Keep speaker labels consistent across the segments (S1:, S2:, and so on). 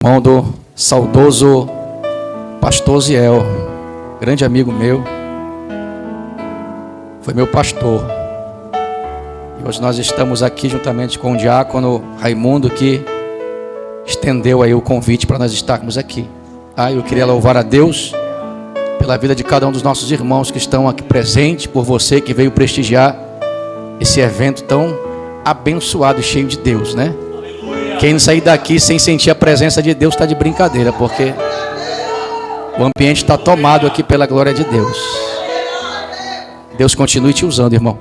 S1: Irmão do saudoso pastor Ziel, grande amigo meu, foi meu pastor. E hoje nós estamos aqui juntamente com o diácono Raimundo, que estendeu aí o convite para nós estarmos aqui. Eu queria louvar a Deus pela vida de cada um dos nossos irmãos que estão aqui presentes, por você que veio prestigiar esse evento tão abençoado e cheio de Deus, né? Quem não sair daqui sem sentir a presença de Deus está de brincadeira, porque o ambiente está tomado aqui pela glória de Deus. Deus continue te usando, irmão,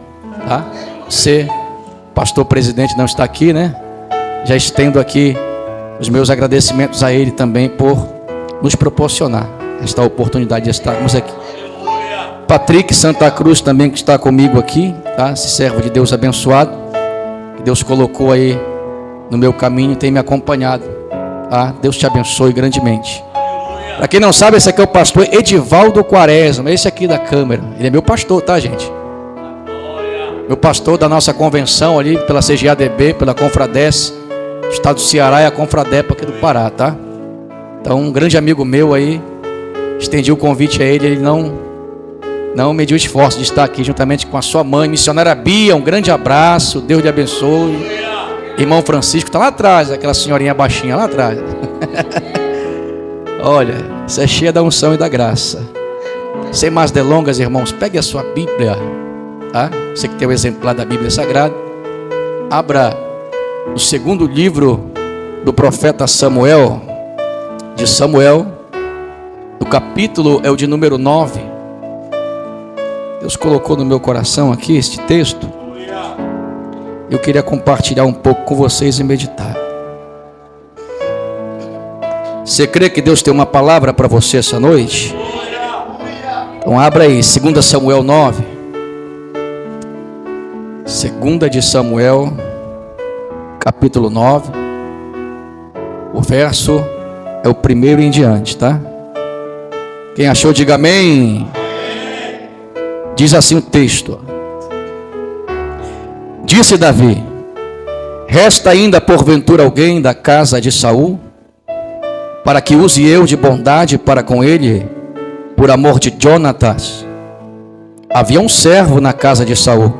S1: tá? Você, pastor presidente, não está aqui, né? Já estendo aqui os meus agradecimentos a ele também por nos proporcionar esta oportunidade de estarmos aqui. Patrick Santa Cruz também, que está comigo aqui, tá? Esse servo de Deus abençoado, que Deus colocou aí no meu caminho, tem me acompanhado, tá? Deus te abençoe grandemente. Para quem não sabe, esse aqui é o pastor Edivaldo Quaresma, esse aqui da câmera. Ele é meu pastor, tá, gente? Meu pastor da nossa convenção ali, pela CGADB, pela Confradesc, estado do Ceará, e a Confradepa aqui do Pará, tá? Então, um grande amigo meu aí, estendi o convite a ele, ele não mediu esforço de estar aqui juntamente com a sua mãe, missionária Bia. Um grande abraço, Deus lhe abençoe. Irmão Francisco está lá atrás, aquela senhorinha baixinha lá atrás. Olha, isso é cheia da unção e da graça. Sem mais delongas, irmãos, pegue a sua Bíblia, tá? Você que tem o exemplar da Bíblia Sagrada, abra o segundo livro do profeta Samuel, de Samuel, o capítulo é o de número 9. Deus colocou no meu coração aqui este texto. Eu queria compartilhar um pouco com vocês e meditar. Você crê que Deus tem uma palavra para você essa noite? Então abra aí, 2 Samuel 9. 2 de Samuel, capítulo 9. O verso é o primeiro em diante, tá? Quem achou, diga amém. Diz assim o texto: Disse Davi: resta ainda porventura alguém da casa de Saul, para que use eu de bondade para com ele, por amor de Jonatas? Havia um servo na casa de Saul,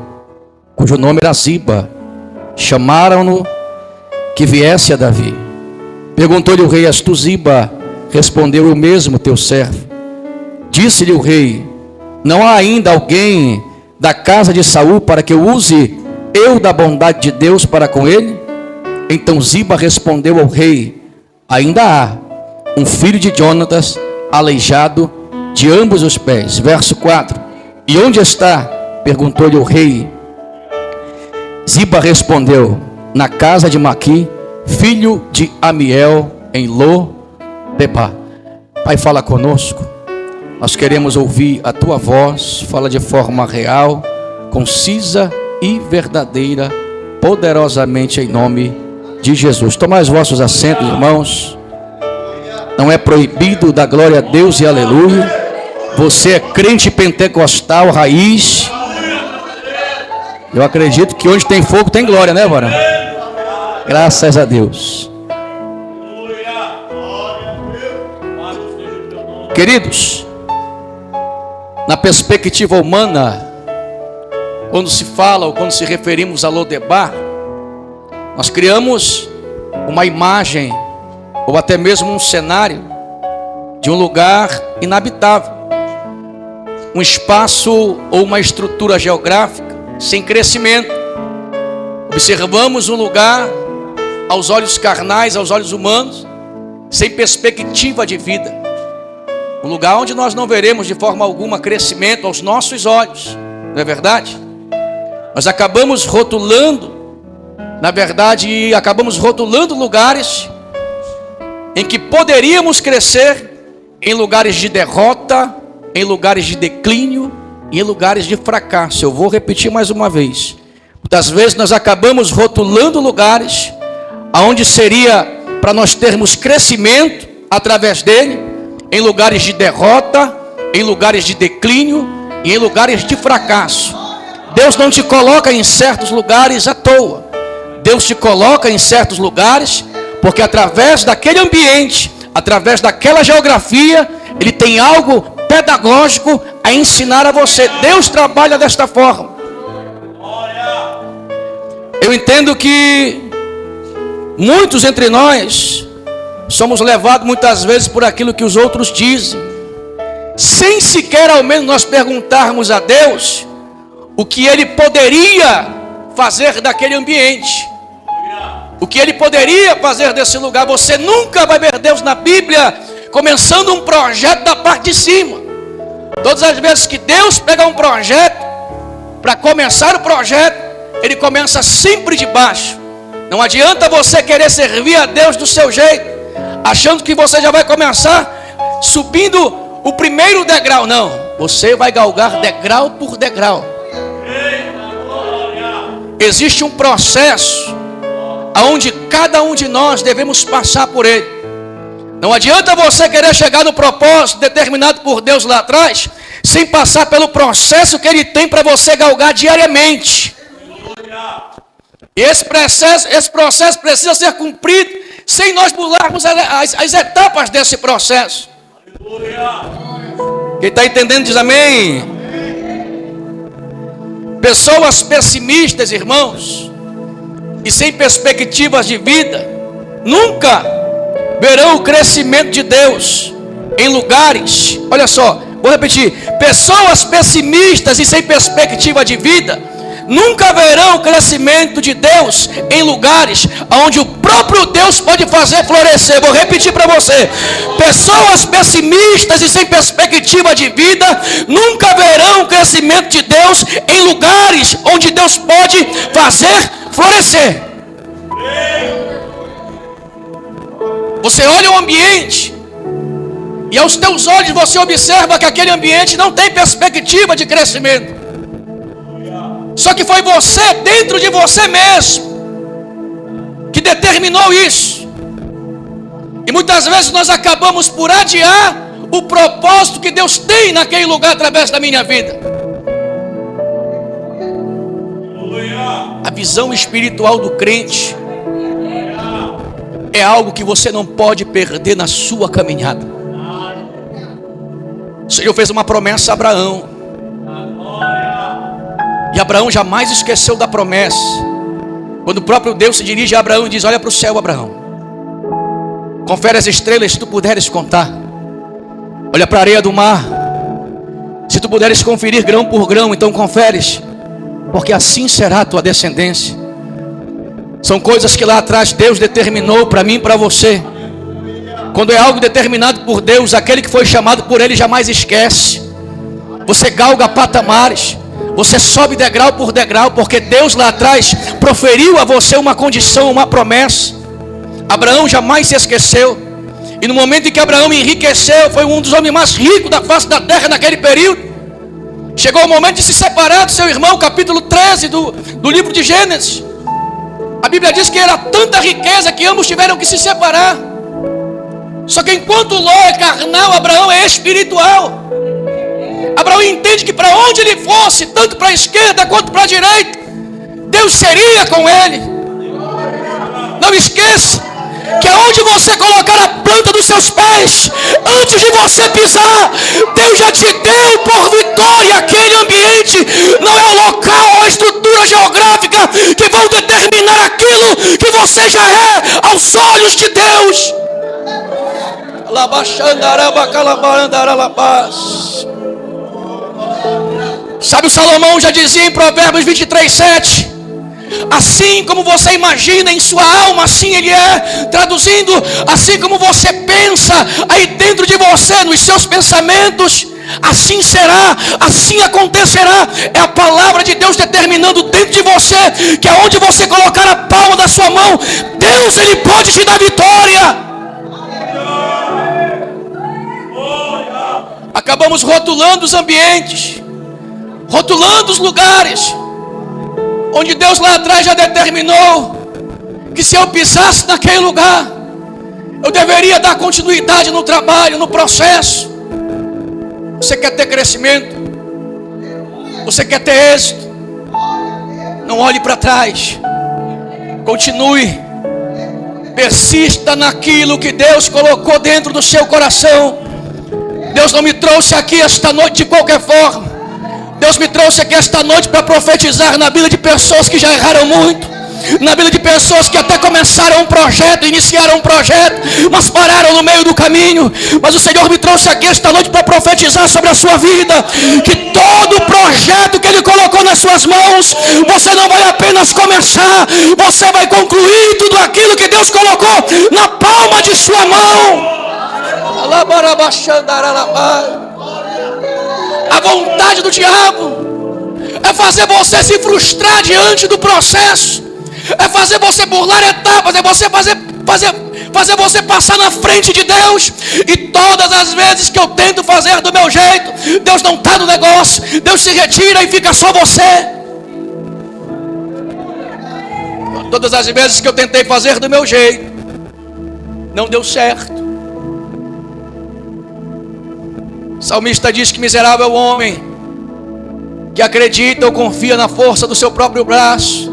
S1: cujo nome era Ziba. Chamaram-no que viesse a Davi. Perguntou-lhe o rei: és tu Ziba? Respondeu: eu mesmo, teu servo. Disse-lhe o rei: não há ainda alguém da casa de Saul para que eu use eu da bondade de Deus para com ele? Então Ziba respondeu ao rei: ainda há um filho de Jonatas, aleijado de ambos os pés. Verso 4: e onde está? Perguntou-lhe o rei. Ziba respondeu: na casa de Maqui, filho de Amiel, em Lo-debar. Pai, fala conosco. Nós queremos ouvir a tua voz. Fala de forma real, concisa e verdadeira, poderosamente em nome de Jesus. Tomai os vossos assentos, irmãos. Não é proibido, dar glória a Deus e aleluia. Você é crente pentecostal raiz. Eu acredito que onde tem fogo tem glória, né, varão? Graças a Deus. Queridos, na perspectiva humana, quando se fala ou quando se referimos a Lo-debar, nós criamos uma imagem ou até mesmo um cenário de um lugar inabitável, um espaço ou uma estrutura geográfica sem crescimento. Observamos um lugar aos olhos carnais, aos olhos humanos, sem perspectiva de vida, um lugar onde nós não veremos de forma alguma crescimento aos nossos olhos, não é verdade? Nós acabamos rotulando, na verdade, acabamos rotulando lugares em que poderíamos crescer, em lugares de derrota, em lugares de declínio e em lugares de fracasso. Eu vou repetir mais uma vez. Muitas vezes nós acabamos rotulando lugares aonde seria para nós termos crescimento através dele, em lugares de derrota, em lugares de declínio e em lugares de fracasso. Deus não te coloca em certos lugares à toa. Deus te coloca em certos lugares Porque através daquele ambiente, através daquela geografia, ele tem algo pedagógico a ensinar a você. Deus trabalha desta forma. Eu entendo que muitos entre nós somos levados muitas vezes por aquilo que os outros dizem, sem sequer ao menos nós perguntarmos a Deus o que Ele poderia fazer daquele ambiente, o que Ele poderia fazer desse lugar. Você nunca vai ver Deus na Bíblia começando um projeto da parte de cima. Todas as vezes que Deus pega um projeto, para começar o projeto, Ele começa sempre de baixo. Não adianta você querer servir a Deus do seu jeito, achando que você já vai começar subindo o primeiro degrau. Não, você vai galgar degrau por degrau. Existe um processo aonde cada um de nós devemos passar por ele. Não adianta você querer chegar no propósito determinado por Deus lá atrás, sem passar pelo processo que Ele tem para você galgar diariamente. E esse processo precisa ser cumprido sem nós pularmos as etapas desse processo. Quem está entendendo diz amém. Pessoas pessimistas, irmãos, e sem perspectivas de vida, nunca verão o crescimento de Deus em lugares. Olha só, vou repetir: pessoas pessimistas e sem perspectiva de vida nunca verão o crescimento de Deus em lugares onde o próprio Deus pode fazer florescer. Vou repetir para você: pessoas pessimistas e sem perspectiva de vida nunca verão o crescimento de Deus em lugares onde Deus pode fazer florescer. Você olha o ambiente e aos teus olhos você observa que aquele ambiente não tem perspectiva de crescimento. Só que foi você, dentro de você mesmo, que determinou isso. E muitas vezes nós acabamos por adiar o propósito que Deus tem naquele lugar através da minha vida. A visão espiritual do crente é algo que você não pode perder na sua caminhada. O Senhor fez uma promessa a Abraão, e Abraão jamais esqueceu da promessa. Quando o próprio Deus se dirige a Abraão e diz: olha para o céu, Abraão, confere as estrelas se tu puderes contar, olha para a areia do mar, se tu puderes conferir grão por grão, então conferes, porque assim será a tua descendência. São coisas que lá atrás Deus determinou para mim e para você. Quando é algo determinado por Deus, aquele que foi chamado por Ele jamais esquece. Você galga patamares, você sobe degrau por degrau, porque Deus lá atrás proferiu a você uma condição, uma promessa. Abraão jamais se esqueceu. E no momento em que Abraão enriqueceu, foi um dos homens mais ricos da face da terra naquele período. Chegou o momento de se separar do seu irmão, capítulo 13 do livro de Gênesis. A Bíblia diz que era tanta riqueza que ambos tiveram que se separar. Só que enquanto Ló é carnal, Abraão é espiritual. Abraão entende que para onde ele fosse, tanto para a esquerda quanto para a direita, Deus seria com ele. Não esqueça que aonde você colocar a planta dos seus pés, antes de você pisar, Deus já te deu por vitória. Aquele ambiente não é o local ou a estrutura geográfica que vão determinar aquilo que você já é aos olhos de Deus. Sabe, o Salomão já dizia em Provérbios 23:7: assim como você imagina em sua alma, assim ele é. Traduzindo, assim como você pensa aí dentro de você, nos seus pensamentos, assim será, assim acontecerá. É a palavra de Deus determinando dentro de você que aonde você colocar a palma da sua mão, Deus, Ele pode te dar vitória. Acabamos rotulando os ambientes, rotulando os lugares onde Deus lá atrás já determinou que se eu pisasse naquele lugar, eu deveria dar continuidade no trabalho, no processo. Você quer ter crescimento? Você quer ter êxito? Não olhe para trás. Continue. Persista naquilo que Deus colocou dentro do seu coração. Deus não me trouxe aqui esta noite de qualquer forma. Deus me trouxe aqui esta noite para profetizar na vida de pessoas que já erraram muito, na vida de pessoas que até começaram um projeto, iniciaram um projeto, mas pararam no meio do caminho. Mas o Senhor me trouxe aqui esta noite para profetizar sobre a sua vida, que todo o projeto que Ele colocou nas suas mãos, você não vai apenas começar, você vai concluir tudo aquilo que Deus colocou na palma de sua mão. A vontade do diabo é fazer você se frustrar diante do processo, é fazer você burlar etapas, é você fazer você passar na frente de Deus. E todas as vezes que eu tento fazer do meu jeito, Deus não está no negócio, Deus se retira e fica só você. Todas as vezes que eu tentei fazer do meu jeito, não deu certo. O salmista diz que miserável é o homem que acredita ou confia na força do seu próprio braço.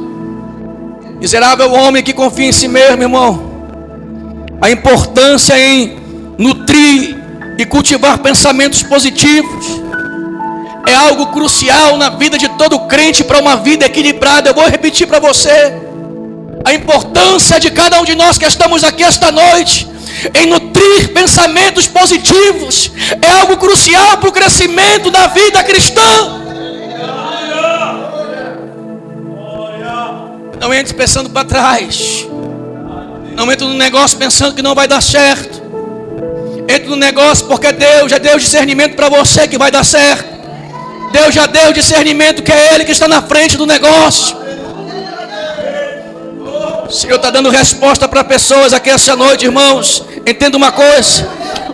S1: Miserável é o homem que confia em si mesmo, irmão. A importância em nutrir e cultivar pensamentos positivos é algo crucial na vida de todo crente para uma vida equilibrada. Eu vou repetir para você. A importância de cada um de nós que estamos aqui esta noite em nutrir pensamentos positivos é algo crucial para o crescimento da vida cristã. Não entre pensando para trás. Não entre no negócio pensando que não vai dar certo. Entre no negócio porque Deus já deu discernimento para você que vai dar certo. Deus já deu discernimento que é Ele que está na frente do negócio. O Senhor está dando resposta para pessoas aqui essa noite, irmãos. Entenda uma coisa: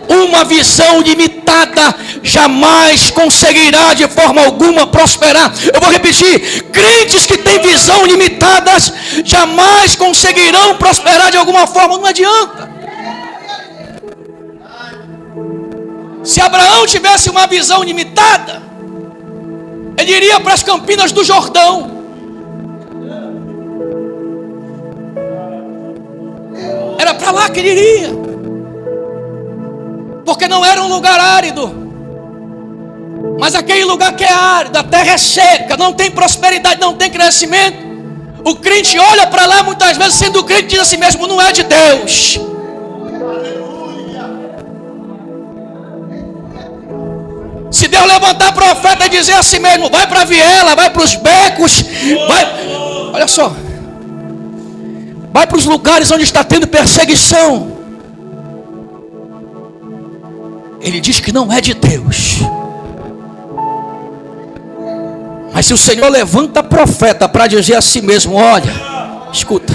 S1: uma visão limitada jamais conseguirá de forma alguma prosperar. Eu vou repetir: crentes que têm visão limitadas jamais conseguirão prosperar de alguma forma. Não adianta. Se Abraão tivesse uma visão limitada, ele iria para as campinas do Jordão. Era para lá que ele iria, porque não era um lugar árido. Mas aquele lugar que é árido, a terra é seca, não tem prosperidade, não tem crescimento. O crente olha para lá muitas vezes, sendo crente, diz a si mesmo: não é de Deus. Se Deus levantar profeta e dizer a si mesmo: vai para a viela, vai para os becos, vai, olha só, vai para os lugares onde está tendo perseguição, ele diz que não é de Deus. Mas se o Senhor levanta profeta para dizer a si mesmo: olha, escuta,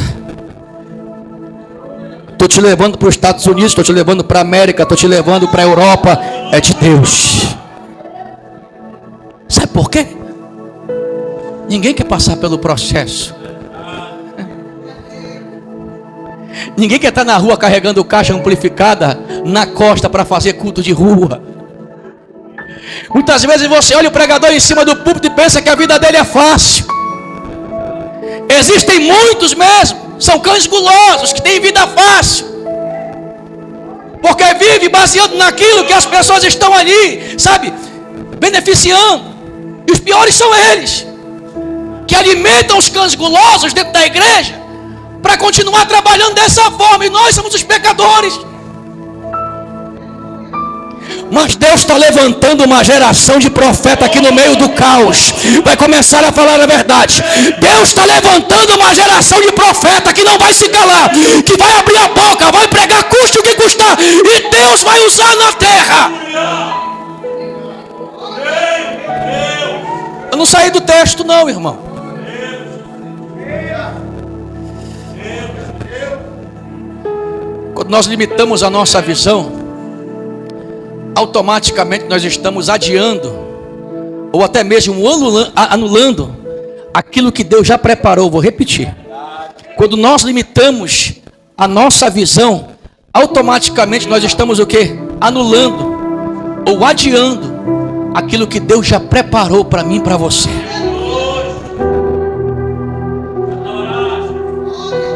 S1: estou te levando para os Estados Unidos, estou te levando para a América, estou te levando para a Europa, é de Deus. Sabe por quê? Ninguém quer passar pelo processo. Ninguém quer estar na rua carregando caixa amplificada na costa para fazer culto de rua. Muitas vezes você olha o pregador em cima do púlpito e pensa que a vida dele é fácil. Existem muitos mesmo, são cães gulosos que têm vida fácil, porque vive baseado naquilo que as pessoas estão ali, sabe, beneficiando. E os piores são eles, que alimentam os cães gulosos dentro da igreja para continuar trabalhando dessa forma. E nós somos os pecadores. Mas Deus está levantando uma geração de profeta aqui no meio do caos. Vai começar a falar a verdade. Deus está levantando uma geração de profeta que não vai se calar, que vai abrir a boca, vai pregar, custe o que custar, e Deus vai usar na terra. Eu não saí do texto não, irmão. Quando nós limitamos a nossa visão, automaticamente nós estamos adiando, ou até mesmo anulando aquilo que Deus já preparou. Vou repetir: quando nós limitamos a nossa visão, automaticamente nós estamos o quê? Anulando ou adiando aquilo que Deus já preparou para mim e para você.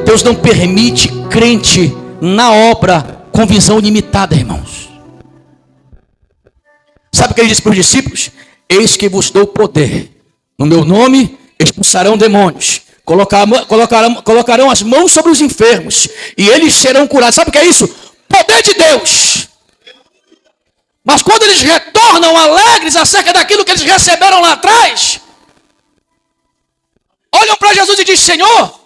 S1: Deus não permite crente na obra com visão limitada, irmãos. Sabe o que ele disse para os discípulos? Eis que vos dou poder. No meu nome expulsarão demônios. Colocarão as mãos sobre os enfermos. E eles serão curados. Sabe o que é isso? Poder de Deus. Mas quando eles retornam alegres acerca daquilo que eles receberam lá atrás, olham para Jesus e dizem: Senhor,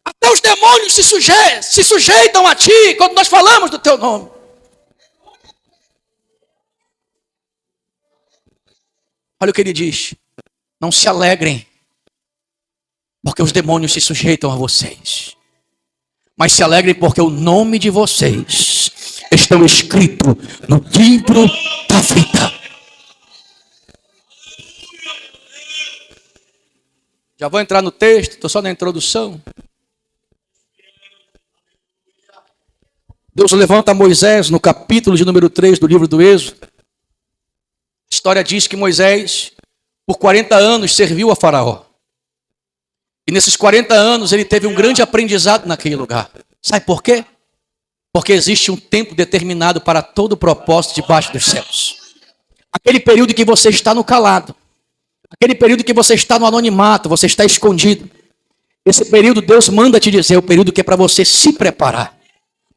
S1: até os demônios se sujeitam a ti quando nós falamos do teu nome. Olha o que ele diz: não se alegrem, porque os demônios se sujeitam a vocês, mas se alegrem porque o nome de vocês estão escrito no livro da vida. Já vou entrar no texto, estou só na introdução. Deus levanta Moisés no capítulo de número 3 do livro do Êxodo. A história diz que Moisés, por 40 anos, serviu a Faraó. E nesses 40 anos ele teve um grande aprendizado naquele lugar. Sabe por quê? Porque existe um tempo determinado para todo propósito debaixo dos céus. Aquele período em que você está no calado. Aquele período em que você está no anonimato, você está escondido. Esse período Deus manda te dizer, é o período que é para você se preparar.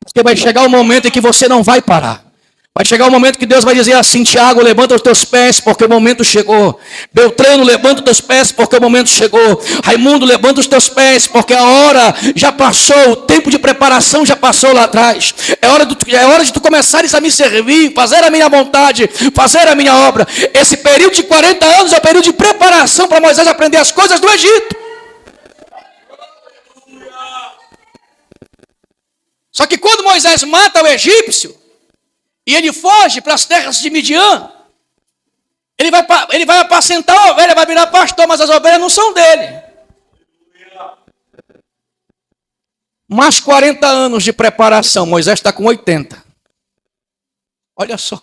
S1: Porque vai chegar um momento em que você não vai parar. Vai chegar um momento que Deus vai dizer assim: Tiago, levanta os teus pés porque o momento chegou. Beltrano, levanta os teus pés porque o momento chegou. Raimundo, levanta os teus pés porque a hora já passou. O tempo de preparação já passou lá atrás. É hora de tu começares a me servir, fazer a minha vontade, fazer a minha obra. Esse período de 40 anos é o período de preparação para Moisés aprender as coisas do Egito. Só que quando Moisés mata o egípcio e ele foge para as terras de Midian, ele vai apacentar a ovelha, vai virar pastor, mas as ovelhas não são dele. Mais 40 anos de preparação, Moisés está com 80. Olha só.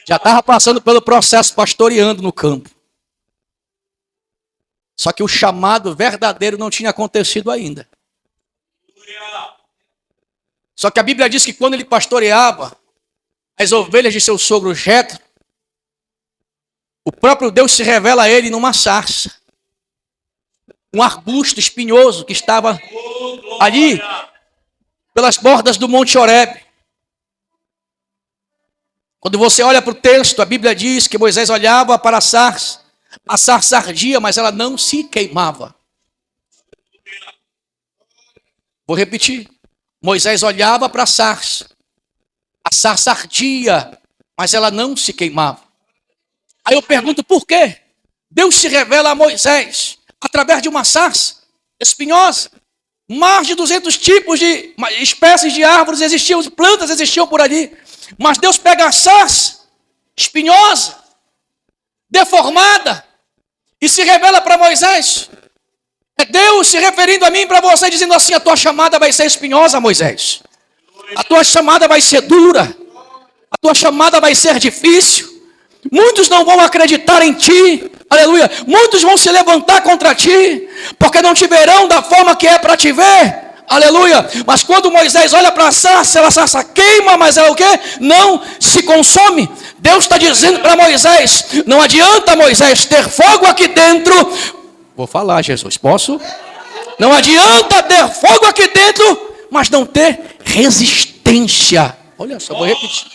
S1: Já estava passando pelo processo pastoreando no campo. Só que o chamado verdadeiro não tinha acontecido ainda. Só que a Bíblia diz que quando ele pastoreava as ovelhas de seu sogro Jetro, o próprio Deus se revela a ele numa sarça. Um arbusto espinhoso que estava ali pelas bordas do Monte Horebe. Quando você olha para o texto, a Bíblia diz que Moisés olhava para a sarça ardia, mas ela não se queimava. Vou repetir. Moisés olhava para a sarça ardia, mas ela não se queimava. Aí eu pergunto por quê? Deus se revela a Moisés através de uma sarça espinhosa. Mais de 200 tipos de espécies de árvores existiam, plantas existiam por ali. Mas Deus pega a sarça espinhosa, deformada, e se revela para Moisés. É Deus se referindo a mim e para você, dizendo assim: a tua chamada vai ser espinhosa, Moisés. A tua chamada vai ser dura. A tua chamada vai ser difícil. Muitos não vão acreditar em ti. Aleluia. Muitos vão se levantar contra ti, porque não te verão da forma que é para te ver. Aleluia. Mas quando Moisés olha para a sarça queima, mas ela o quê? Não se consome. Deus está dizendo para Moisés: não adianta, Moisés, ter fogo aqui dentro. Vou falar, Jesus, posso? Não adianta ter fogo aqui dentro, mas não ter resistência. Olha só, vou repetir.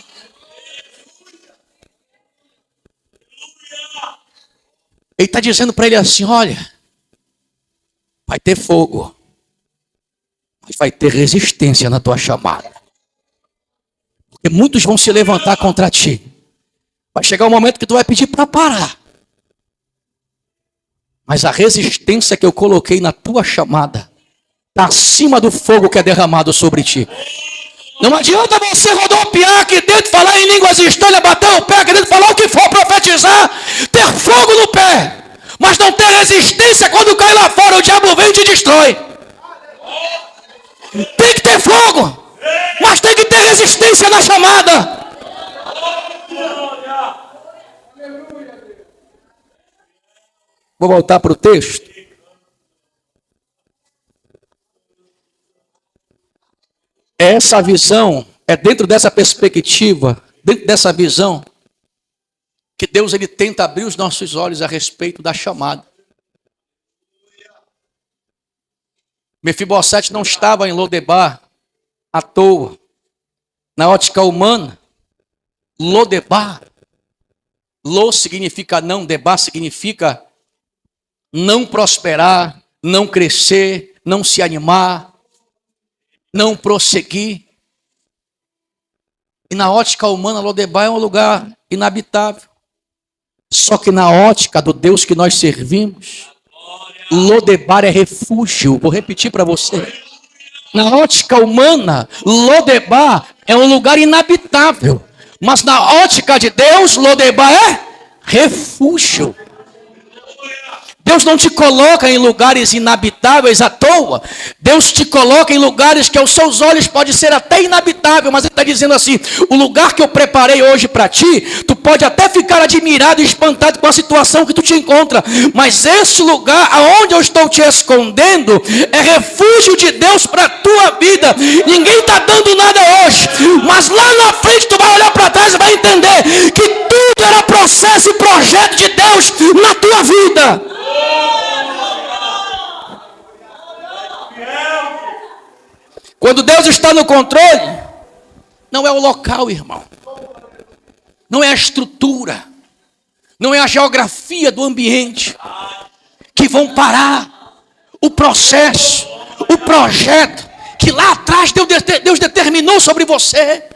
S1: Ele está dizendo para ele assim: olha, vai ter fogo, mas vai ter resistência na tua chamada. Porque muitos vão se levantar contra ti. Vai chegar um momento que tu vai pedir para parar. Mas a resistência que eu coloquei na tua chamada está acima do fogo que é derramado sobre ti. Não adianta você rodopiar aqui dentro, falar em línguas estranhas, bater o pé aqui dentro, falar o que for, profetizar, ter fogo no pé, mas não ter resistência. Quando cai lá fora, o diabo vem e te destrói. Tem que ter fogo, mas tem que ter resistência na chamada. Vou voltar para o texto. É essa visão, é dentro dessa perspectiva, dentro dessa visão, que Deus ele tenta abrir os nossos olhos a respeito da chamada. Mefibosete não estava em Lodebar à toa. Na ótica humana, Lodebar, Lo significa não, Debar significa não prosperar, não crescer, não se animar, não prosseguir. E na ótica humana, Lodebar é um lugar inabitável. Só que na ótica do Deus que nós servimos, Lodebar é refúgio. Vou repetir para você. Na ótica humana, Lodebar é um lugar inabitável. Mas na ótica de Deus, Lodebar é refúgio. Deus não te coloca em lugares inabitáveis à toa. Deus te coloca em lugares que aos seus olhos pode ser até inabitável, mas Ele está dizendo assim, o lugar que eu preparei hoje para ti, tu pode até ficar admirado e espantado com a situação que tu te encontra, mas esse lugar aonde eu estou te escondendo é refúgio de Deus para a tua vida. Ninguém está dando nada hoje, mas lá na frente tu vai olhar para trás e vai entender que tudo era processo e projeto de Deus na tua vida. Quando Deus está no controle, não é o local, irmão. Não é a estrutura. Não é a geografia do ambiente que vão parar o processo, o projeto que lá atrás Deus determinou sobre você.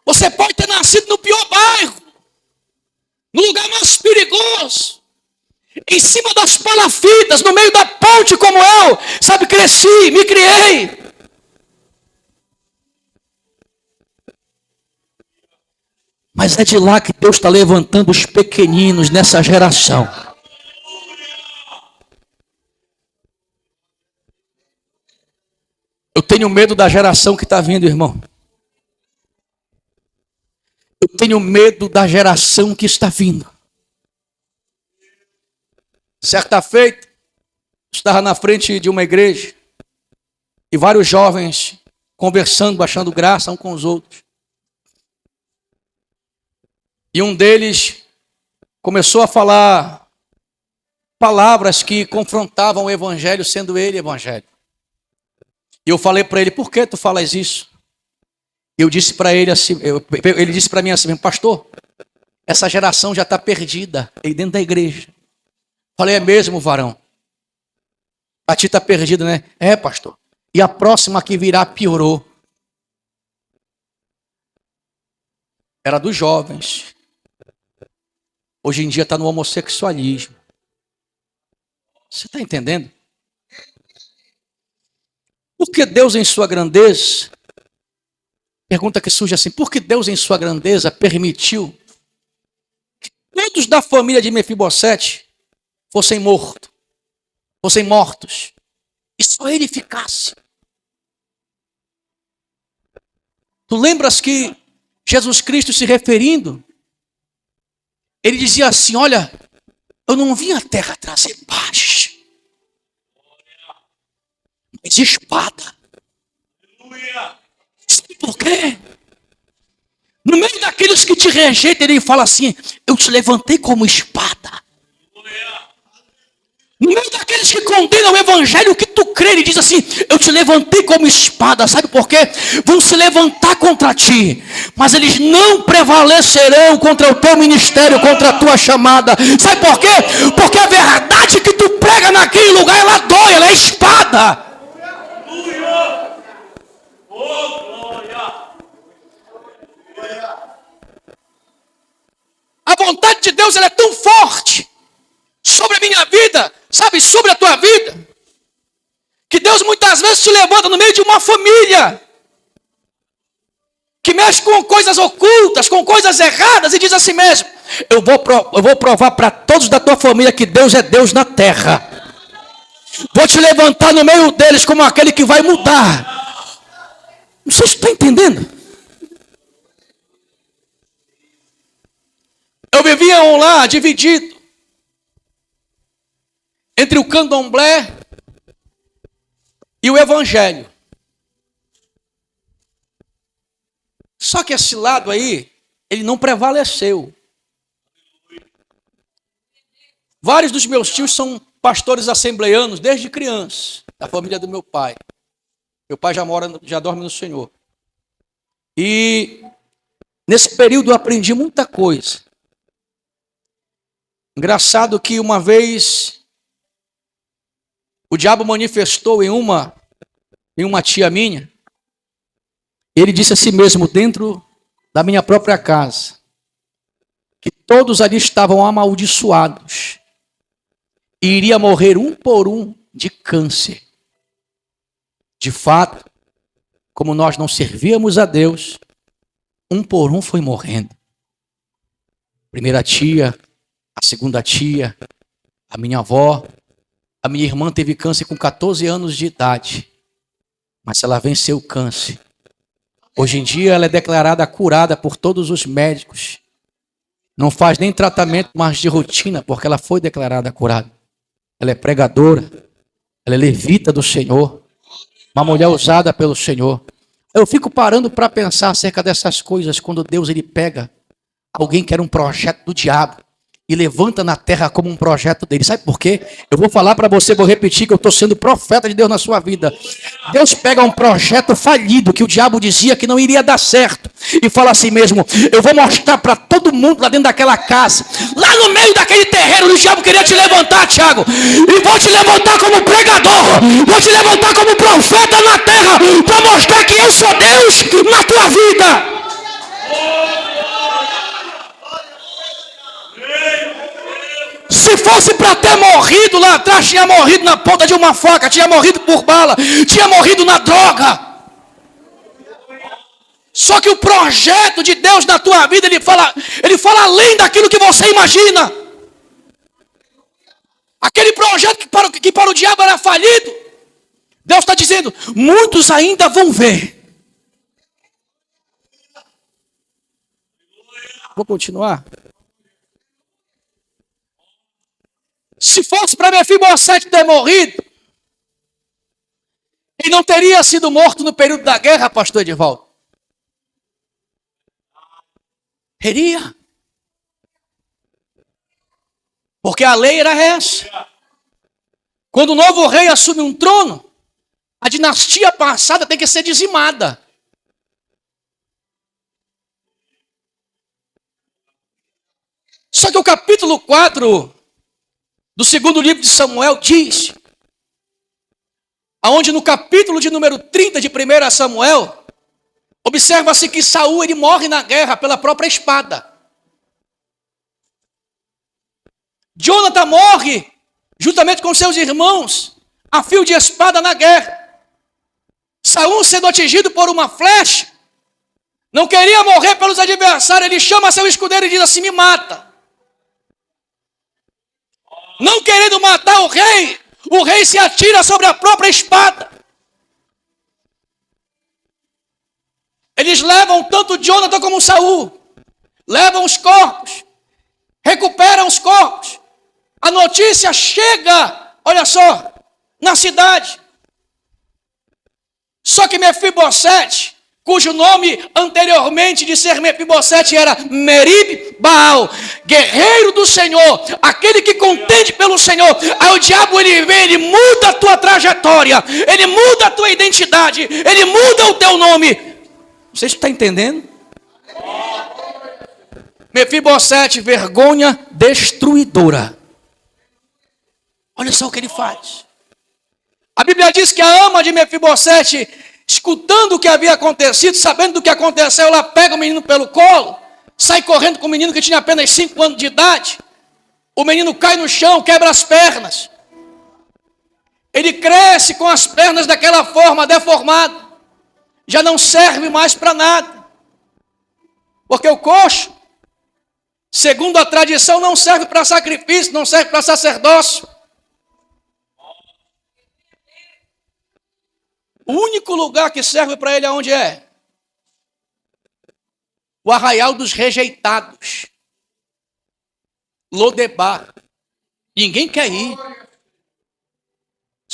S1: Você pode ter nascido no pior bairro, no lugar mais perigoso, em cima das palafitas, no meio da ponte como eu, sabe, cresci, me criei. Mas é de lá que Deus está levantando os pequeninos nessa geração. Eu tenho medo da geração que está vindo, irmão. Eu tenho medo da geração que está vindo. Certa feita, estava na frente de uma igreja e vários jovens conversando, achando graça uns com os outros. E um deles começou a falar palavras que confrontavam o evangelho, sendo ele evangelho. E eu falei para ele, por que tu falas isso? Eu disse para ele assim, ele disse para mim assim, pastor, essa geração já está perdida aí dentro da igreja. Falei, é mesmo, varão? A ti está perdida, né? É, pastor. E a próxima que virá piorou. Era dos jovens. Hoje em dia está no homossexualismo. Você está entendendo? Por que Deus em sua grandeza, pergunta que surge assim, por que Deus em sua grandeza permitiu que todos da família de Mefibosete fossem mortos e só ele ficasse? Tu lembras que Jesus Cristo se referindo, ele dizia assim, olha, eu não vim à terra trazer paz, mas espada. Sabe por quê? No meio daqueles que te rejeitam, ele fala assim, eu te levantei como espada. No meio daqueles que condenam o evangelho, o que tu crê, ele diz assim, eu te levantei como espada. Sabe por quê? Vão se levantar contra ti, mas eles não prevalecerão contra o teu ministério, contra a tua chamada. Sabe por quê? Porque a verdade que tu prega naquele lugar, ela dói, ela é espada. A vontade de Deus ela é tão forte sobre a minha vida, sabe, sobre a tua vida, que Deus muitas vezes te levanta no meio de uma família que mexe com coisas ocultas, com coisas erradas, e diz assim mesmo, eu vou provar para todos da tua família que Deus é Deus na terra. Vou te levantar no meio deles como aquele que vai mudar. Não sei se você está entendendo. Eu vivia um lar dividido entre o candomblé e o evangelho. Só que esse lado aí, ele não prevaleceu. Vários dos meus tios são pastores assembleianos desde criança, da família do meu pai. Meu pai já dorme no Senhor. E nesse período eu aprendi muita coisa. Engraçado que uma vez o diabo manifestou em uma tia minha. Ele disse a si mesmo, dentro da minha própria casa, que todos ali estavam amaldiçoados e iria morrer um por um de câncer. De fato, como nós não servíamos a Deus, um por um foi morrendo. Primeira tia, a segunda tia, a minha avó, a minha irmã teve câncer com 14 anos de idade, mas ela venceu o câncer. Hoje em dia ela é declarada curada por todos os médicos. Não faz nem tratamento mais de rotina, porque ela foi declarada curada. Ela é pregadora, ela é levita do Senhor, uma mulher usada pelo Senhor. Eu fico parando para pensar acerca dessas coisas, quando Deus ele pega alguém que era um projeto do diabo e levanta na terra como um projeto dele. Sabe por quê? Eu vou falar para você, vou repetir que eu estou sendo profeta de Deus na sua vida. Deus pega um projeto falido que o diabo dizia que não iria dar certo e fala assim mesmo, eu vou mostrar para todo mundo lá dentro daquela casa, lá no meio daquele terreiro, o diabo queria te levantar, Tiago, e vou te levantar como pregador, vou te levantar como profeta na terra, para mostrar que eu sou Deus na tua vida. Se fosse para ter morrido lá atrás, tinha morrido na ponta de uma faca, tinha morrido por bala, tinha morrido na droga. Só que o projeto de Deus na tua vida, ele fala além daquilo que você imagina. Aquele projeto que para o diabo era falido, Deus está dizendo, muitos ainda vão ver. Vou continuar. Se fosse para Mefibosete ter morrido, ele não teria sido morto no período da guerra, pastor Edivaldo. Teria. Porque a lei era essa. Quando o novo rei assume um trono, a dinastia passada tem que ser dizimada. Só que o capítulo 4 do segundo livro de Samuel diz, aonde no capítulo de número 30 de 1 Samuel, observa-se que Saul ele morre na guerra pela própria espada. Jonathan morre juntamente com seus irmãos a fio de espada na guerra. Saul, sendo atingido por uma flecha, não queria morrer pelos adversários, ele chama seu escudeiro e diz assim, me mata. Não querendo matar o rei se atira sobre a própria espada. Eles levam tanto Jonathan como Saul, levam os corpos, recuperam os corpos. A notícia chega, olha só, na cidade. Só que Mefibosete, cujo nome anteriormente de ser Mefibosete era Merib Baal, guerreiro do Senhor, aquele que contende pelo Senhor. Aí o diabo ele vem, ele muda a tua trajetória, ele muda a tua identidade, ele muda o teu nome. Você está entendendo? Mefibosete, vergonha destruidora. Olha só o que ele faz. A Bíblia diz que a ama de Mefibosete, escutando o que havia acontecido, sabendo do que aconteceu, ela pega o menino pelo colo, sai correndo com o menino que tinha apenas 5 anos de idade. O menino cai no chão, quebra as pernas. Ele cresce com as pernas daquela forma, deformado. Já não serve mais para nada. Porque o coxo, segundo a tradição, não serve para sacrifício, não serve para sacerdócio. O único lugar que serve para ele aonde é? O arraial dos rejeitados. Lodebar. Ninguém quer ir.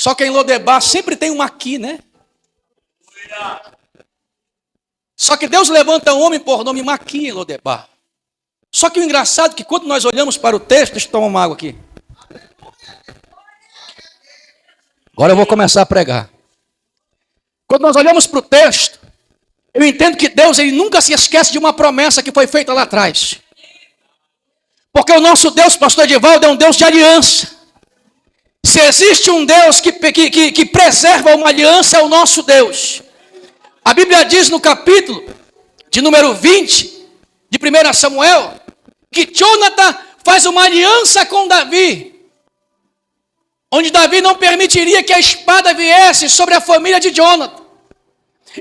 S1: Só que em Lodebar sempre tem um Maqui, né? Só que Deus levanta um homem por nome Maqui em Lodebar. Só que o engraçado é que quando nós olhamos para o texto, deixa eu tomar uma água aqui. Agora eu vou começar a pregar. Quando nós olhamos para o texto, eu entendo que Deus ele nunca se esquece de uma promessa que foi feita lá atrás. Porque o nosso Deus, pastor Edivaldo, é um Deus de aliança. Se existe um Deus que preserva uma aliança, é o nosso Deus. A Bíblia diz no capítulo de número 20, de 1 Samuel, que Jonathan faz uma aliança com Davi, onde Davi não permitiria que a espada viesse sobre a família de Jonathan.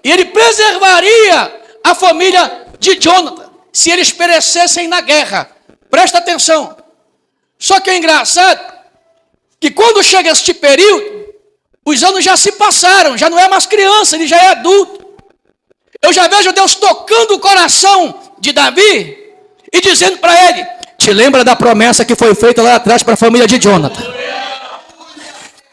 S1: E ele preservaria a família de Jonathan, se eles perecessem na guerra. Presta atenção. Só que é engraçado, que quando chega este período, os anos já se passaram, já não é mais criança, ele já é adulto. Eu já vejo Deus tocando o coração de Davi e dizendo para ele: te lembra da promessa que foi feita lá atrás para a família de Jonathan?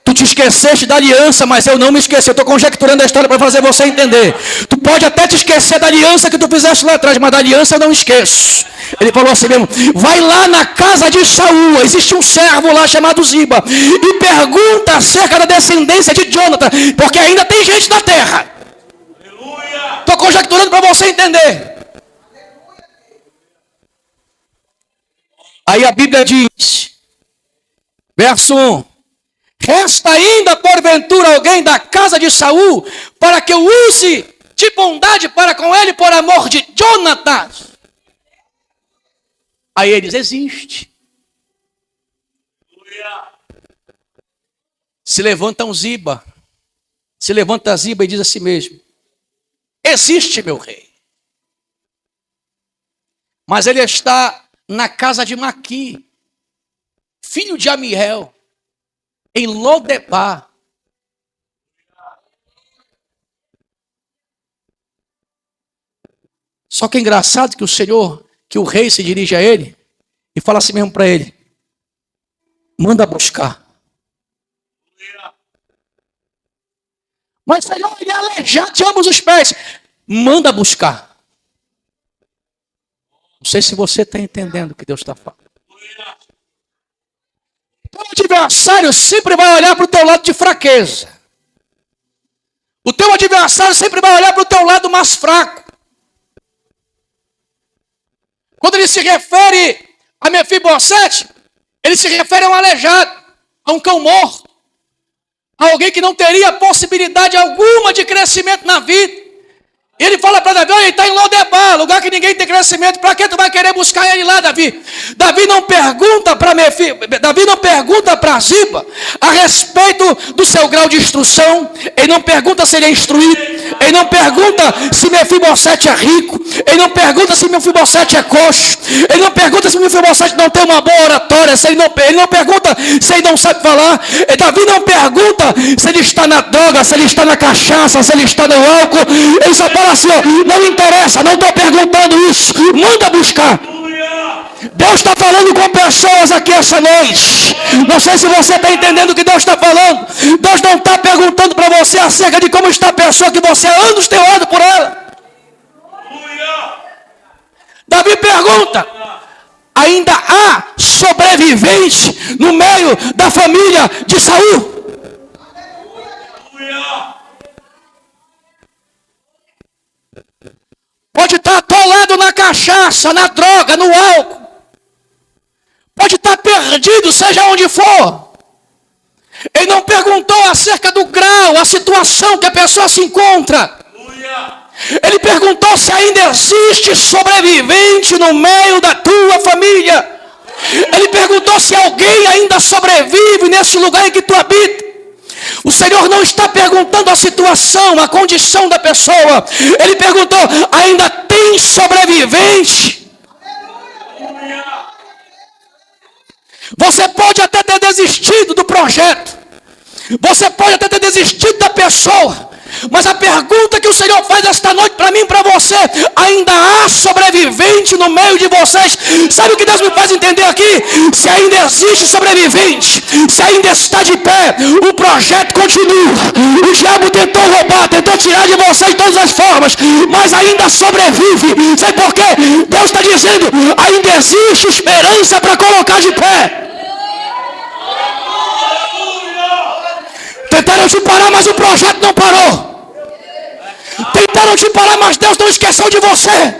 S1: Tu te esqueceste da aliança, mas eu não me esqueci. Eu estou conjecturando a história para fazer você entender. Tu pode até te esquecer da aliança que tu fizeste lá atrás, mas da aliança eu não esqueço. Ele falou assim mesmo: vai lá na casa de Saul, existe um servo lá chamado Ziba, e pergunta acerca da descendência de Jonathan, porque ainda tem gente na terra. Estou conjecturando para você entender. Aí a Bíblia diz, verso 1: resta ainda porventura alguém da casa de Saul, para que eu use de bondade para com ele por amor de Jonathan? Aí ele diz: existe. Se levanta um Ziba, se levanta Ziba e diz a si mesmo: existe, meu rei. Mas ele está na casa de Maqui, filho de Amiel, em Lodebar. Só que é engraçado que o rei se dirige a ele e fala assim mesmo para ele: manda buscar. Mas Senhor, ele é aleijado de ambos os pés. Manda buscar. Não sei se você está entendendo o que Deus está falando. O adversário sempre vai olhar para o teu lado de fraqueza. O teu adversário sempre vai olhar para o teu lado mais fraco. Quando ele se refere a Mefibosete, ele se refere a um aleijado, a um cão morto, a alguém que não teria possibilidade alguma de crescimento na vida. E ele fala para Davi: olha, ele está em Lodebar, lugar que ninguém tem crescimento. Para que tu vai querer buscar ele lá, Davi? Davi não pergunta para Ziba a respeito do seu grau de instrução. Ele não pergunta se ele é instruído. Ele não pergunta se Mefibosete é rico. Ele não pergunta se Mefibosete é coxo. Ele não pergunta se Mefibosete não tem uma boa oratória. Ele não pergunta se ele não sabe falar. Davi não pergunta se ele está na droga, se ele está na cachaça, se ele está no álcool. Ele só fala assim: ó, não interessa, não estou perguntando isso. Manda buscar. Deus está falando com pessoas aqui essa noite. Não sei se você está entendendo o que Deus está falando. Deus não está perguntando para você acerca de como está a pessoa que você há anos tem orado por ela. Davi pergunta: ainda há sobrevivente no meio da família de Saul? Pode estar atolado na cachaça, na droga, no álcool. Pode estar perdido, seja onde for. Ele não perguntou acerca do grau, a situação que a pessoa se encontra. Ele perguntou se ainda existe sobrevivente no meio da tua família. Ele perguntou se alguém ainda sobrevive nesse lugar em que tu habita. O Senhor não está perguntando a situação, a condição da pessoa. Ele perguntou: ainda tem sobrevivente? Você pode até ter desistido do projeto. Você pode até ter desistido da pessoa. Mas a pergunta que o Senhor faz esta noite para mim e para você. Ainda há sobrevivente no meio de vocês. Sabe o que Deus me faz entender aqui? Se ainda existe sobrevivente, se ainda está de pé, o projeto continua. O diabo tentou roubar, tentou tirar de você de todas as formas, mas ainda sobrevive. Sabe por quê? Deus está dizendo, ainda existe esperança para colocar de pé. Tentaram te parar, mas o projeto não parou. Tentaram te parar, mas Deus não esqueceu de você.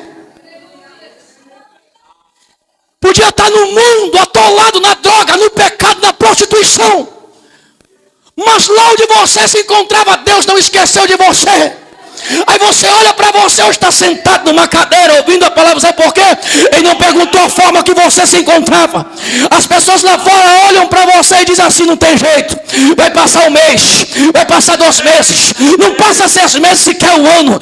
S1: Podia estar no mundo, atolado na droga, no pecado, na prostituição. Mas lá onde você se encontrava, Deus não esqueceu de você. Aí você olha para você, ou está sentado numa cadeira, ouvindo a palavra, sabe por quê? Ele não perguntou a forma que você se encontrava. As pessoas lá fora olham para você e dizem assim, não tem jeito. Vai passar um mês, vai passar 2 meses, não passa 6 meses, sequer um ano.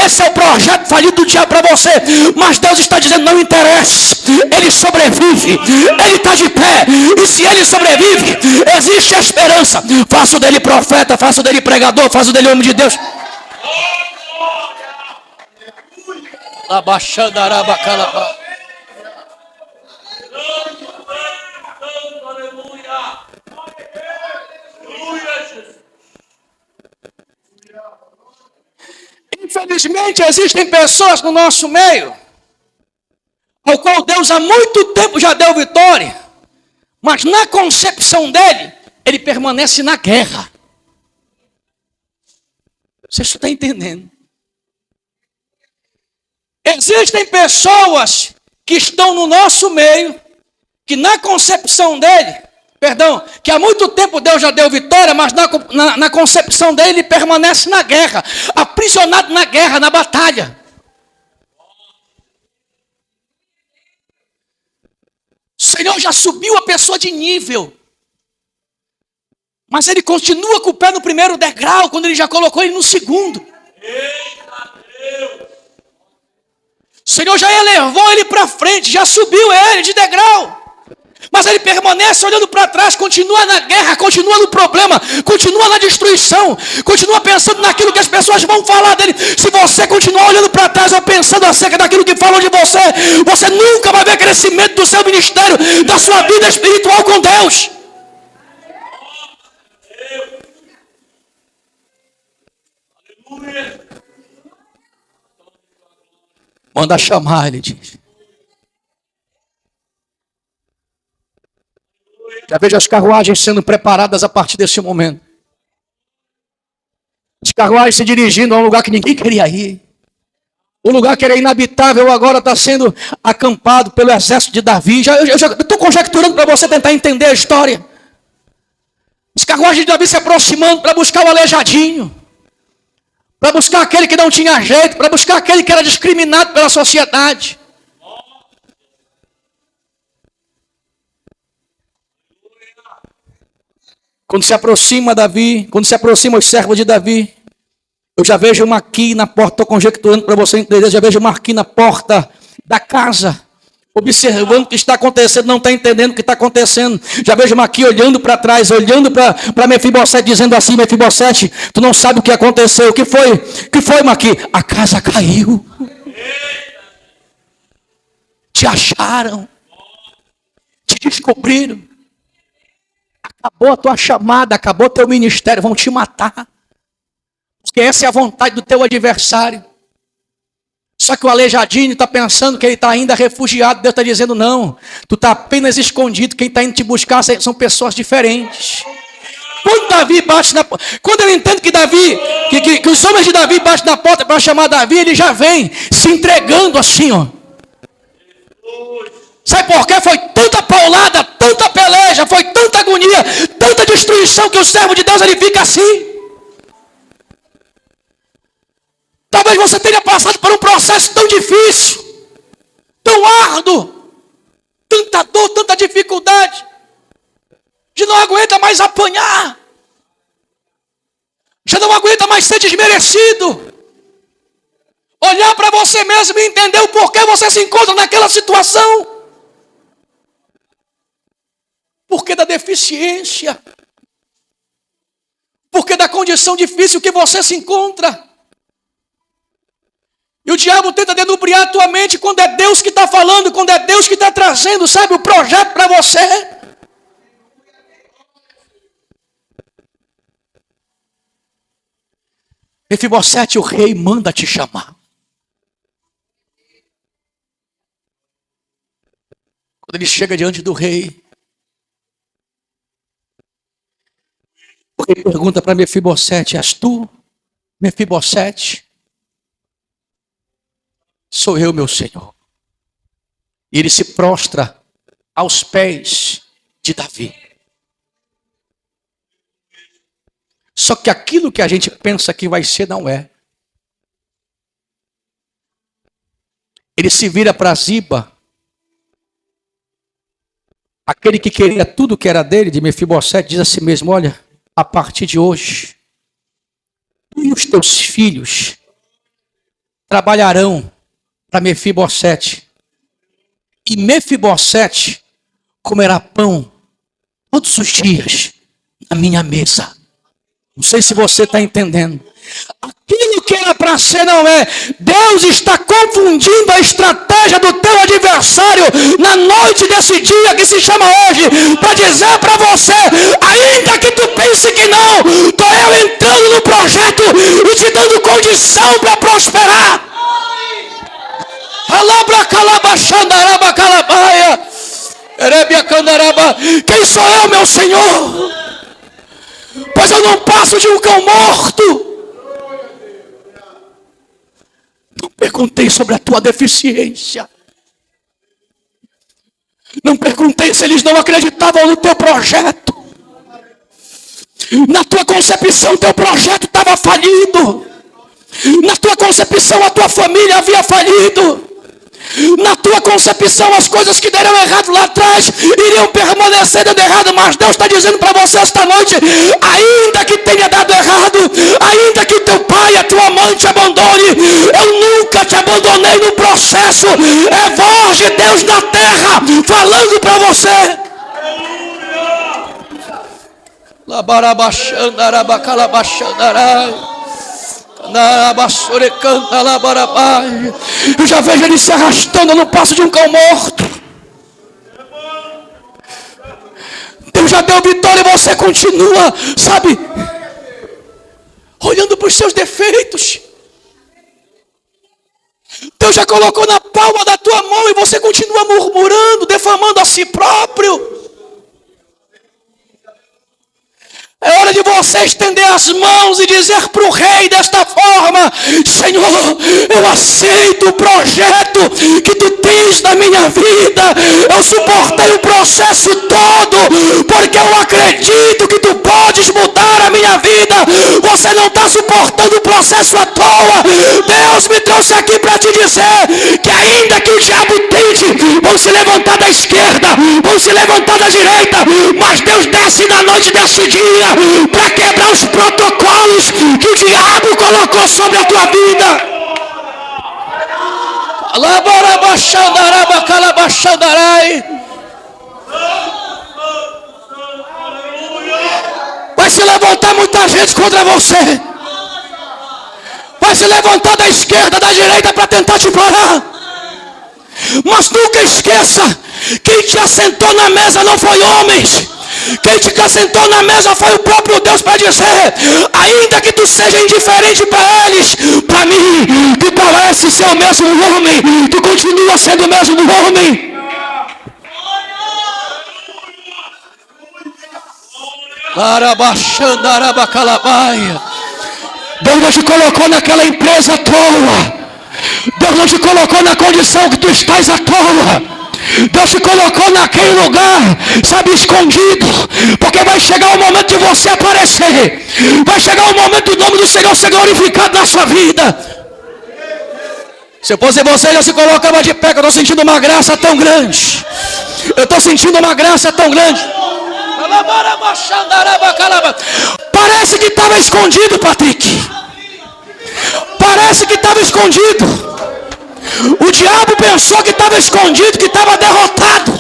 S1: Esse é o projeto falido do diabo para você. Mas Deus está dizendo, não interessa. Ele sobrevive, ele está de pé. E se ele sobrevive, existe a esperança. Faço dele profeta, faço dele pregador, faço dele homem de Deus. Infelizmente existem pessoas no nosso meio ao qual Deus há muito tempo já deu vitória, mas na concepção dele, ele permanece na guerra. Você está entendendo? Existem pessoas que estão no nosso meio, que na concepção dele, que há muito tempo Deus já deu vitória, mas na concepção dele ele permanece na guerra, aprisionado na guerra, na batalha. O Senhor já subiu a pessoa de nível, mas ele continua com o pé no primeiro degrau, quando ele já colocou ele no segundo. O Senhor já elevou ele para frente, já subiu ele de degrau. Mas ele permanece olhando para trás, continua na guerra, continua no problema, continua na destruição, continua pensando naquilo que as pessoas vão falar dele. Se você continuar olhando para trás ou pensando acerca daquilo que falam de você, você nunca vai ver crescimento do seu ministério, da sua vida espiritual com Deus. Manda chamar, ele diz. Já vejo as carruagens sendo preparadas a partir desse momento. As carruagens se dirigindo a um lugar que ninguém queria ir. O lugar que era inabitável agora está sendo acampado pelo exército de Davi. Eu já estou conjecturando para você tentar entender a história. As carruagens de Davi se aproximando para buscar o aleijadinho, para buscar aquele que não tinha jeito, para buscar aquele que era discriminado pela sociedade. Quando se aproxima Davi, quando se aproxima os servos de Davi, eu já vejo uma aqui na porta, estou conjecturando para você entender, já vejo uma aqui na porta da casa, observando o que está acontecendo, não está entendendo o que está acontecendo. Já vejo uma aqui olhando para trás, olhando para Mefibosete, dizendo assim, Mefibosete, tu não sabe o que aconteceu, o que foi? O que foi, Maqui? A casa caiu. Te acharam, te descobriram. Acabou a tua chamada, acabou o teu ministério, vão te matar. Porque essa é a vontade do teu adversário. Só que o aleijadinho está pensando que ele está ainda refugiado. Deus está dizendo, não, tu está apenas escondido. Quem está indo te buscar são pessoas diferentes. Quando Davi bate na porta, quando ele entende que Davi, que os homens de Davi batem na porta para chamar Davi, ele já vem se entregando assim, ó. Sabe por quê? Foi tanta paulada, tanta peleja, foi tanta agonia, tanta destruição que o servo de Deus ele fica assim. Talvez você tenha passado por um processo tão difícil, tão árduo, tanta dor, tanta dificuldade, de não aguenta mais apanhar, já não aguenta mais ser desmerecido, olhar para você mesmo e entender o porquê você se encontra naquela situação. Porque da deficiência, porque da condição difícil que você se encontra. o diabo tenta denubriar a tua mente quando é Deus que está falando, quando é Deus que está trazendo, sabe, o projeto para você. Mefibosete, o rei manda te chamar. Quando ele chega diante do rei, o rei pergunta para Mefibosete: és tu, Mefibosete? Sou eu, meu senhor. E ele se prostra aos pés de Davi. Só que aquilo que a gente pensa que vai ser, não é. Ele se vira para Ziba, aquele que queria tudo que era dele, de Mefibosete, diz a si mesmo: olha, a partir de hoje, tu e os teus filhos trabalharão para Mefibosete. E Mefibosete comerá pão todos os dias na minha mesa. Não sei se você está entendendo. Aquilo que era para ser não é. Deus está confundindo a estratégia do teu adversário na noite desse dia que se chama hoje, para dizer para você: ainda que tu pense que não, estou eu entrando no projeto e te dando condição para prosperar. Quem sou eu, meu Senhor? Pois eu não passo de um cão morto. Não perguntei sobre a tua deficiência. Não perguntei se eles não acreditavam no teu projeto. Na tua concepção, teu projeto estava falido. Na tua concepção, a tua família havia falido. Na tua concepção, as coisas que deram errado lá atrás iriam permanecer dando errado. Mas Deus está dizendo para você esta noite: ainda que tenha dado errado, ainda que o teu pai e a tua mãe te abandone, eu nunca te abandonei no processo. É voz de Deus na terra falando para você. Eu já vejo ele se arrastando no passo de um cão morto. Deus já deu vitória e você continua, sabe, olhando para os seus defeitos. Deus já colocou na palma da tua mão e você continua murmurando, defamando a si próprio. É hora de você estender as mãos e dizer para o rei desta forma: Senhor, eu aceito o projeto que tu tens na minha vida. Eu suportei o processo todo, porque eu acredito que tu podes mudar a minha vida. Você não está suportando o processo à toa. Deus me trouxe aqui para te dizer que ainda que o diabo tente, vão se levantar da esquerda, vão se levantar da direita, mas Deus desce na noite desse dia para quebrar os protocolos que o diabo colocou sobre a tua vida. Vai se levantar muita gente contra você. Vai se levantar da esquerda, da direita para tentar te parar. Mas nunca esqueça: quem te assentou na mesa não foi homens. Quem te assentou na mesa foi o próprio Deus, para dizer: ainda que tu seja indiferente para eles, para mim, que parece ser o mesmo homem, tu continua sendo o mesmo homem. Deus não te colocou naquela empresa à toa. Deus não te colocou na condição que tu estás à toa. Deus te colocou naquele lugar, sabe, escondido, porque vai chegar o momento de você aparecer. Vai chegar o momento do nome do Senhor ser glorificado na sua vida. Se fosse você, já se colocava de pé, que eu estou sentindo uma graça tão grande. Eu estou sentindo uma graça tão grande. Parece que estava escondido, Patrick. Parece que estava escondido. O diabo pensou que estava escondido, que estava derrotado.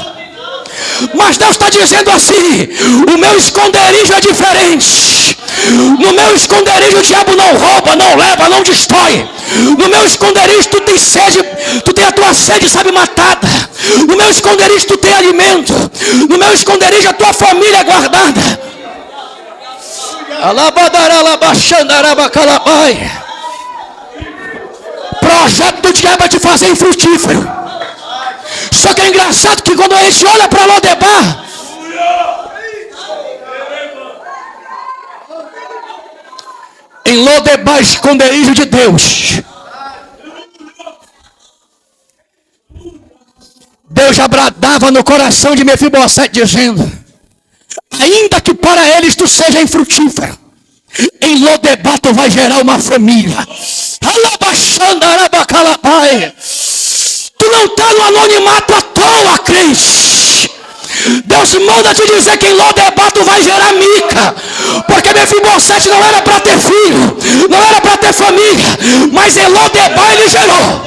S1: Mas Deus está dizendo assim: o meu esconderijo é diferente. No meu esconderijo o diabo não rouba, não leva, não destrói. No meu esconderijo tu tem sede, tu tem a tua sede, sabe, matada. No meu esconderijo tu tem alimento. No meu esconderijo a tua família é guardada. Projeto do diabo é te fazer infrutífero. Só que é engraçado que quando a gente olha para Lodebar, em Lodebar, esconderijo de Deus, Deus já bradava no coração de Mefibosete dizendo: ainda que para eles tu seja infrutífero, em Lodebar tu vai gerar uma família. Tu não está no anonimato à toa, crente. Deus manda te dizer que em Lodebar tu vai gerar Mica. Porque Mefibosete não era para ter filho, não era para ter família, mas em Lodebar ele gerou.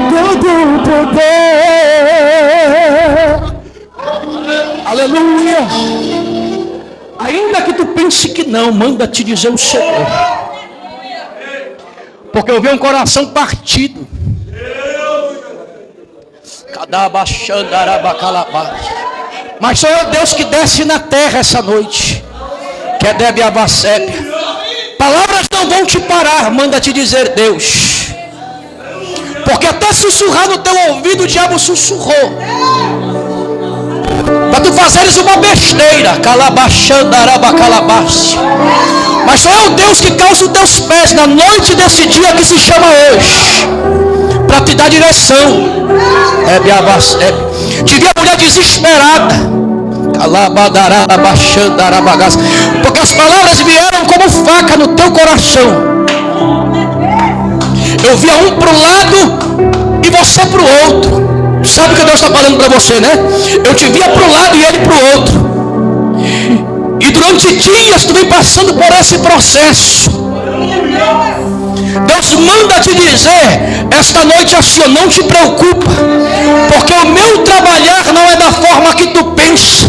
S1: Todo o poder, aleluia, Ainda que tu pense que não, manda te dizer o Senhor. Porque eu vi um coração partido. Mas sou eu, Deus, que desce na terra essa noite. Que é Debe Abacebe. Palavras não vão te parar, manda te dizer Deus. Porque até sussurrar no teu ouvido o diabo sussurrou. Para tu fazeres uma besteira. Mas sou eu, Deus, que calça os teus pés na noite desse dia que se chama hoje. Para te dar direção. Te vi a mulher desesperada. Porque as palavras vieram como faca no teu coração. Eu via um para o lado e você para o outro. Sabe o que Deus está falando para você, né? Eu te via para o lado e ele para o outro. E durante dias tu vem passando por esse processo. Deus manda te dizer esta noite assim: não te preocupa, porque o meu trabalhar não é da forma que tu pensa.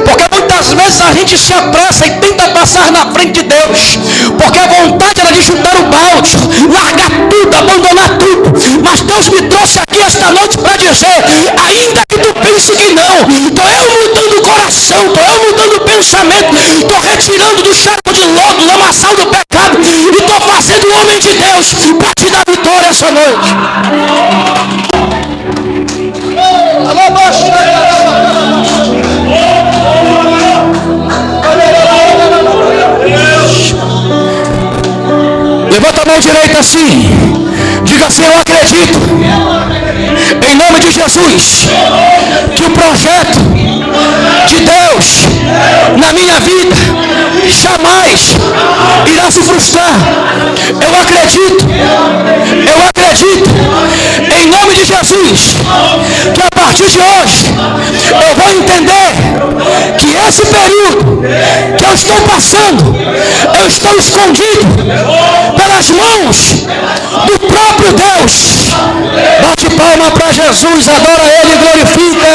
S1: Porque muitas vezes a gente se apressa e tenta passar na frente de Deus, porque a vontade era de chutar o balde, largar tudo, abandonar tudo. Mas Deus me trouxe aqui esta noite para dizer: ainda que tu pense que não, estou eu mudando o coração, estou eu mudando o pensamento, estou retirando do charco de lodo, lamaçal do pecado, e estou fazendo o homem de Deus para te dar vitória essa noite. Levanta a mão direita assim. Diga assim: eu acredito, em nome de Jesus, que o projeto de Deus na minha vida jamais irá se frustrar. Eu acredito, em nome de Jesus, que a partir de hoje eu vou entender que esse período que eu estou passando, eu estou escondido pelas mãos do próprio Deus. Bate palma para Jesus, adora Ele, glorifica.